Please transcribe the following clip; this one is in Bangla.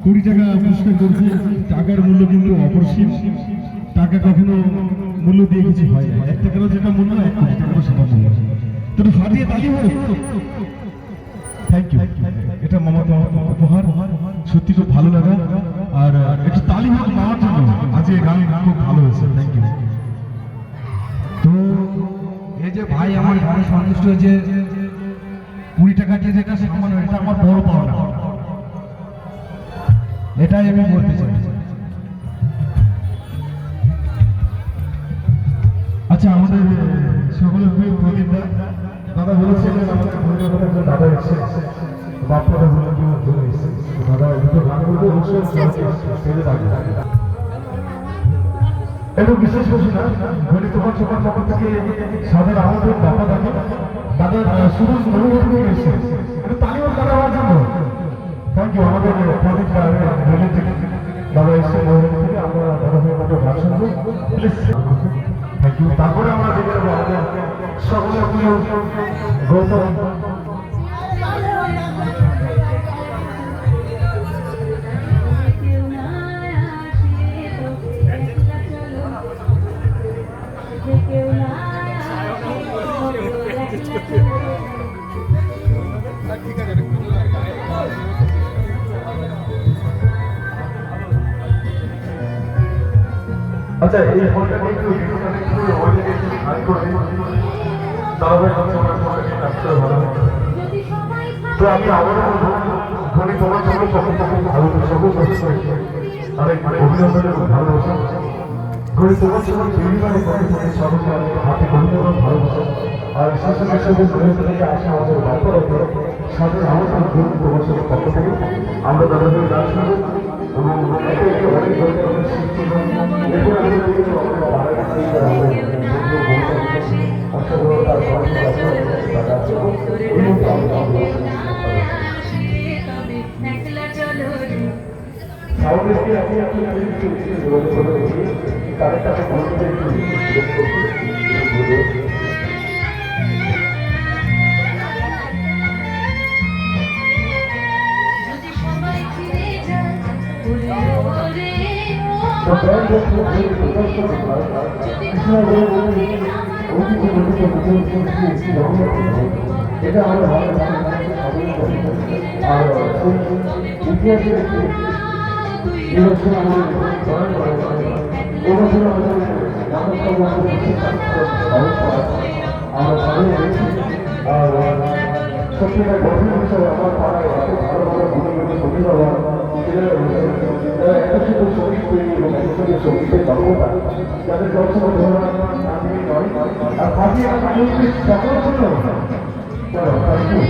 20 টাকা পুরস্কার করছে। টাকার মূল্য কিন্তু অপরিসীম। টাকা কখনো মূল্য দিয়ে কিছু হয় না। 1 টাকারও যেটা মূল্য, 1 কোটি টাকারও সেটা মূল্য। তো ফাটিয়ে তালি হোক। Thank you. এটা মামা তো উপহার, সত্যি খুব ভালো লাগা। আর একটু তালি হোক মামার জন্য। আজকে গান খুব ভালো হয়েছে। Thank you. তো এই যে ভাই আমার ঘরে সন্তুষ্ট হয়েছে, 20 টাকা দিয়ে যেটা সামান্য, এটা আমার বড় পাওনা, এটাই আমি বলতে চাই। আচ্ছা, আমাদের সকলের প্রিয় প্রদীপ দাদা বলেছিলেন আমাদের ঘরের কথা একজন দাদা এসেছে, বাপ্পাদা বলে কেউ চলে এসেছে। দাদা দুটো গান বলতে অবশ্যই স্টেজে থাকবে। একটু বিশেষ ঘোষণা, ঘড়ি তোমার সকাল সকাল থেকে সাদের আমাদের বাপ্পা দাদা দাদা সুরজ মনোহর এসেছে। একটু তালিও দাদা হওয়ার জন্য থ্যাংক ইউ। আমাদের প্রদীপ রেলের থেকে দাদা এসেছে মনোহর থেকে। আমরা দাদা হয়ে মতো গান শুনবো প্লিজ। Thank you. তারপরে আমরা দেখে নেবো আমাদের সকলের প্রিয় গৌতম। আচ্ছা, এই ফোনটাকে একটু তো আমি আবারও ধনী তোমার সকল সকল ভালো সকল কষ্ট করেছি, অনেক অভিনন্দনের ভালোবাসা ধনী তোমার সকল পরিবারে সকলকে অনেক হাতে অভিনন্দন ভালোবাসা। আর শিশু হিসেবে থেকে আসা আমাদের বাপ্পারাতে সাথে আমাদের ধনী তোমার সকল পক্ষ থেকে আমরা দাদাদের গান শুনবো এবং একে একে অনেক ধরনের অনেক শিল্পী এরপর এটা আমাদের ভালো আর ইতিহাসের এবছর আমাদের আমরা ভালো দেখছি। আর সত্যিকার গঠন হিসাবে আমার পাড়ায় এত ভালো ভালো গুণগুলো সঙ্গীত হওয়া একটা শুধু সঙ্গীত তৈরি এবং একটা সঙ্গীতের দক্ষতা যাদের দর্শক ধরা নয় আর ভাবি সকল ছিল।